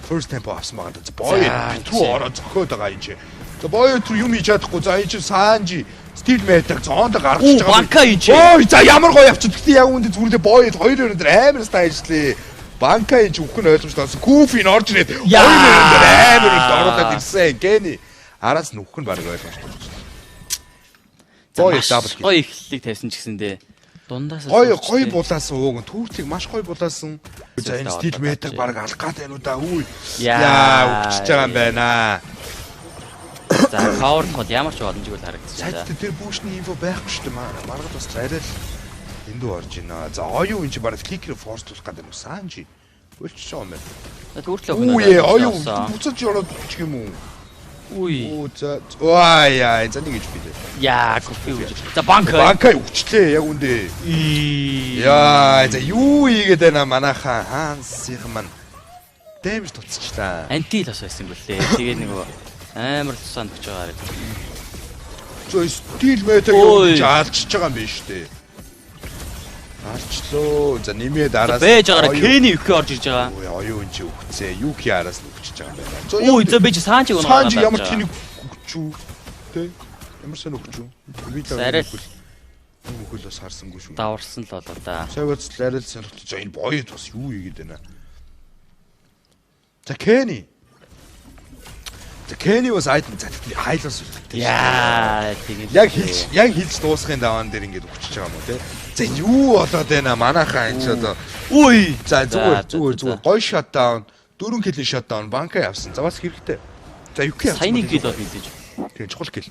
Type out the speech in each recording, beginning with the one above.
first tempo авсан байгаа. За боёд битрүү ороо зөхөөд байгаа юм чи. За боёд руу юм хийж чадахгүй. За энэ чи Санжи стил метаг зоонд гаргаж байгаа. Банка юм чи. Ой за ямар гоё явчих. Гэхдээ яг үүнд зүрхлээ боёд 2 өндөр амар стайлчлээ. Банка энэ үхэн ойлгомжтой. Куфин орж ирээд 2 өндөр амар ороод ирсэн. Гэни араас нь үхэн баг ойлгомжтой. Боёд дабл. Гоё ихлийг тавьсан ч гэсэндээ дундаас гоё булаасан ууг түүхлийг маш гоё булаасан. За энэ стил метаг баг алах гад байна уу да. Үгүй. Яа өгчөж байгаа юм байна. За power код ямар ч боломжгүй л харагдчихсан. Сайд тэр бүүшний инфо байхгүй шүү дээ. Маргад бас арай л эндүү орж байна. За оюу энэ чи баг фликер форстуулах гэдэг юм уу? Санжи. Болчих юм байна. Түүхлээ өгнө. Үе оюу буцаж ороод чих юм уу? Үе. За яа за нэг гэж би дээ. Яа кофе үж. За банка өгчлээ яг үндэ. Яа за юу ийгээд байна манайхан хаансийнхан маань дэмж туцчлаа. Анти л бас байсан гүлээ. Тэгээ нөгөө амар тусаанд өгч байгаа хэрэг. Зөө стил метаг гэж алчж байгаа юм биш үү? Алчлоо. За нэмээд араас бэж байгаараа Кени юки орж ирж байгаа. Оюу энэ өгцөө. Юки араас нь өгчөж байгаа юм байна. Ой за бэж Санжиг өнөө. Санжи ямар тэнэг өгчүү. Тэ? Ямар сон өгчүү. Би л өгөл бас харсангүй шүү. Даварсан л болоо да. Савгац арай л сонирхолтой. За энэ боёд бас юу ийгээд байна. За Кени. За Кени бас айтан хайлаас үлдээ. Яа тэгээд яг хийж дуусахын даваан дээр ингэж өгчөж байгаа юм уу те. За юу болоод байна манайхаа энэ ч одоо үе за зүгээр гоё шатдаун 4 килийн шатдаун банка явсан. За бас хэрэгтэй. За юки явсан. Саяны кил бол мэдээж. Тэгээ чухал кил.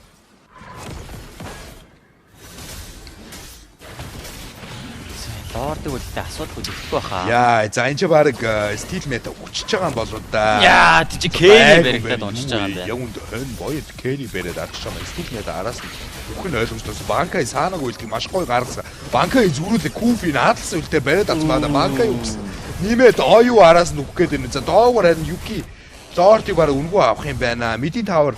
Лордыг үлдээ асуудал үүсэхгүй баха. Яа за энэ ч баг стил мета өгчөж байгаа юм болоо да. Яа тийч Кени баригдаад уншиж байгаа юм байна. Яг үнд хойно боёд Кени бариад арчих юм. Стил мета араас нь үхэн ойлгомжтойс банка саанаг үлдгийг маш гоё гаргасан. Банка зүрүүлээ куфи наадалсан үлдээ бариад авсан банка юу гэсэн. Нимээд оюу араас нь үхэх гээд байна. За доогоор харин юки лордыг баг өнгөө авах юм байна. Мидийн тавар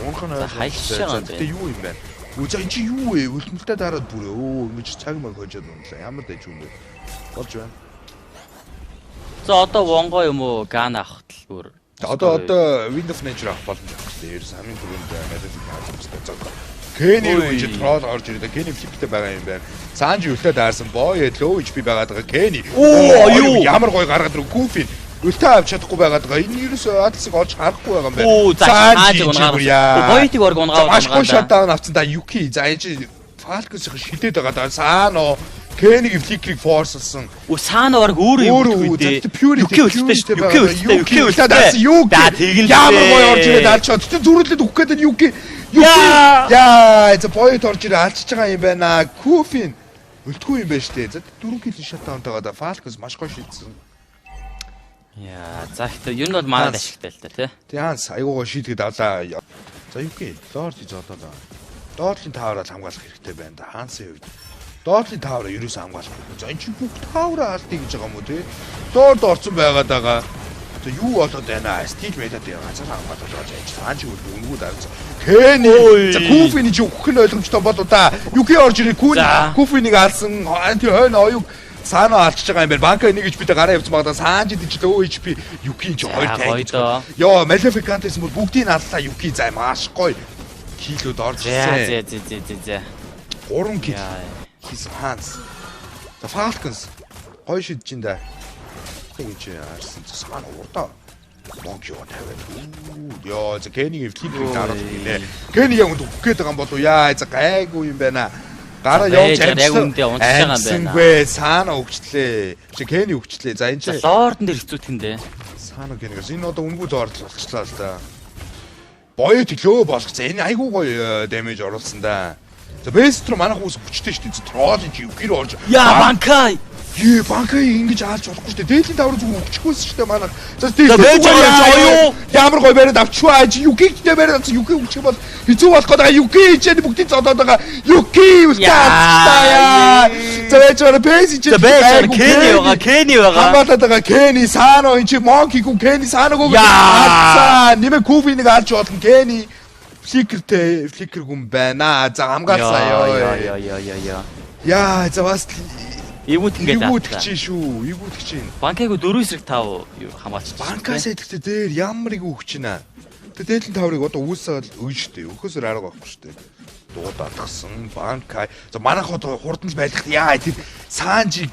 уунхан ойлгомжтой. Гэтэ юу юм байна? За энэ чи юу вэ? Үлдмэлтэй дараад бүрээ. Ингэж цаг маг хожоод унлаа. Ямар дэж юм бэ? Болж байна. За одоо Вонго юм уу? Гана авах тал бүр. Одоо Wind of Nature авах боломж байна. Ерөөс хамгийн түрүүнд Magic хаалцтай зогсоо. Кени руу гэж трол орж ирээд Кени флиптэй байгаа юм байна. Санжи үлдээ даарсан боё low HP байгаад байгаа Кени. Оо ямар гоё гаргаад ирв Goofy. Үлтээ авч чадахгүй байгаад байгаа. Энэ ерөөс адлсыг олж харахгүй байгаа юм байна. Санжи унгаа. Боётыг орг унгаа. Маш гоё шатдаун авсан да Юки. За энэ чи Falcons-ийн шилдээд байгаа да. Саано Кениг фликрийг форсалсан. Саано баг өөрөө юу гэдэг вэ? Юки үлдээ шүү дээ. Юки үлдээ даарсан. Юки. Ямар гоё орж ирээд алчаад. Тэгтээ зүрүүлээд өгөх гэдэг Юки. Яа, за боёд орж ирээ алчж байгаа юм байна. Куфин үлдэхгүй юм байна шүү дээ. За 4 кил шатдаунтайгаа да Falcons маш гоё шийдсэн. Яа, за ихтэй ер нь бол манад ашигтай л та тий. Яанс айгуугаа шийдгээд авлаа. За юки Лорд зодоо. Доотлын тавраар хамгаалах хэрэгтэй байна да. Хаансын хувьд. Доотлын тавраа ерөөсөө хамгаалахгүй. За энэ чи бүх тавраа алдъя гэж байгаа юм уу тий? Доод орсон байгаад байгаа. За юу болоод байна? Стил метад ганцаар хамгаалж байгаа юм. Санжи өнгөө дарсан. Кени. За Куфины чи өгөх нь ойлгомжтой болоо да. Юки орж ирээ Куфинийг алсан. Тэр хойно оюу Саано алчж байгаа юм байна. Банка нэг гэж бид гараа явуулсан байгаа. Санжид ч лөө HP Юки ч хоёр тайг. Йоо, Maleficant-с бүр бүгдийг аллаа Юки зай маш гоё. Килүүд орж ирсэн. За. 3 кил. His hands. The Falcons гоё шидэж ин да. Тэгэж арсан Саано урдаа. Монкио тавиад. Йоо, за Кениг флипийг дараад гинэ. Кени яг өгөх гээд байгаа юм болов яа, за гайгүй юм байна. Гараа явж яг үндэ унтж байгаа юм байна. Гүй Саано өгчлээ. Чи Кени өгчлээ. За энэ чи Лордон дээр хэцүүх юм дээ. Саано Кенигээс энэ одоо өнгөө зоорлол болчихлаа л да. Боёд лөө болгоцсон. Энэ айгүй гоё дэмэж оруулсан да. За бэст руу манайх ус хүчтэй шүү дээ. Троллын чи юкир орж. Яа банка. Банка ингэж аалж болохгүй шүү дээ. Дээлийн даврын зүг өгчихгүйсэн шүү дээ манайх. За ямар гоё бариад авчваа. Юкигтэй бариад авсан. Юки өгчих бол хэцүү болох гэдэг. Юки чинь бүгдийг зодоод байгаа. Юки үлдээ. За вечер бэси чи Кени байгаа. Хамаатад байгаа Кени Саано энэ чи Монкиг Кени Сааног яа. Нэмэ Куфинийг алж болно Кени. Фликер гүн байна. За хамгаалсан ёо. Яа. Яа, за бас Эвгүүт ингээд Эвгүүт чинь шүү. Эвгүүт чинь. Банкайг 4 эсрэг 5 хамгаалчих. Банкаас идэхдээ дээр ямар нэг өгч байна. Тэгээд дээдлэн таврыг одоо үүсэл өгнө штэ. Өгөхөөсөр арга байхгүй штэ. Дуудадгсан банкай. За манайх одоо хурдан л байлгах яа тэр Санжи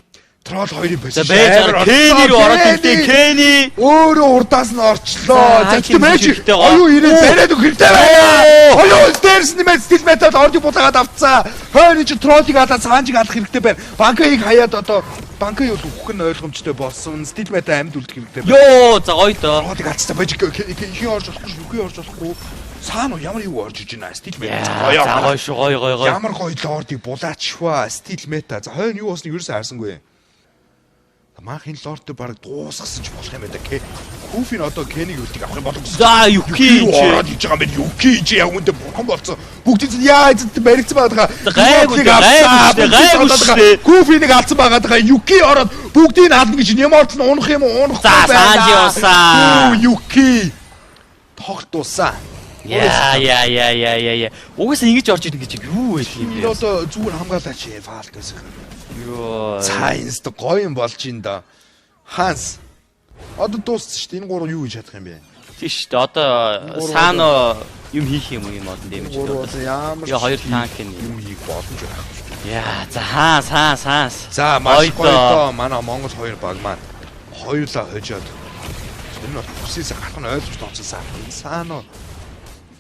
трол хоёрын За позишн. байж Кэни рүү ороод ирдээ. Кэни Өөрөө урдаас нь орчлоо. За, За тийм байж. хэрэгтэй гоо. Оюу ирээд бариад өгөхтэй байна. Оюу дээрс нэмээд стил метод ордыг бутагаад авцсан. Хойно чи троллыг алаад Санжиг алах хэрэгтэй байна. Банкайг хаяад одоо банкай бол өгөх нь ойлгомжтой болсон. Стил метод амьд үлдэх хэрэгтэй байна. ёо за гоё доо. Троллыг алцсан байж хин орж болохгүй шүү. Үгүй орж болохгүй. Саано ямар юу орж иж байна. Стил метод. За гоё шүү гоё. Ямар гоё лордыг булаачваа. Стил метод. За хойно юу болсныг ерөөсөө харсангүй. Маахын лорд баг дуусгасан ч болох юм байна. Куфин одоо Кенийг үлдийг авах юм болов. За Юки ороод иж байгаа юм. Юки чи яг үүндээ бурхан болцсон. Бүгд яа эзэд баригдсан байгаа. Гайгүй. Куфинийг алдсан байгаа. Юки ороод бүгдийг алдна гэж нэморт нь унах юм уу? Унахгүй За Санжи усаа. Юки тогтуулсан. Яа. Угсаа ингэж орж ирнэ гэж юу вэ юм бэ? Одоо зүгээр хамгаалаач фаал гэсэн. Йоо. Сайнс то гоё юм болж ин да. Ханс. Одоо дууссан шүү дээ. Энэ гурав юу хийж чадах юм бэ? Тийш дээ. Одоо Саано юм хийх юм уу юм одоо дэмэж Гурав дээ. ямар Яа хоёр танк нь. юм хийх боломж байх шүү дээ. Яа за хаанс. За маш гоё доо. Манай Монгол хоёр баг маань хоёулаа хожоод. Энэ бол хүсээсээ гарах нь ойлгож тооцсон. Саано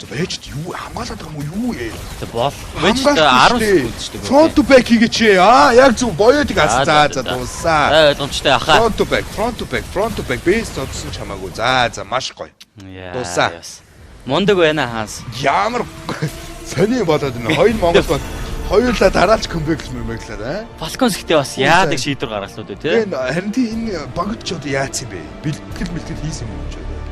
Бэж юу хамгаалаад байгаа юм уу юу ээ? За бол. Бэж 10 секунд шүү дээ. Front to back хийгээч. Яг зөв боёодыг алсан. За дуусаа. Ойлгомжтой ахаа. Front to back base тодсон чамаагүй. За маш гоё. Дуусаа. Мундаг байна хаанс. Ямар сони болоод байна. Хоёр Монгол бол хоёулаа дараалж комбэк мэмэглээд Falcons гэхдээ бас яадаг шийдвэр гаргалууд үү те. Харин тийм энэ багт ч одоо яац юм бэ? Бэлтгэл хийсэн юм уу ч одоо.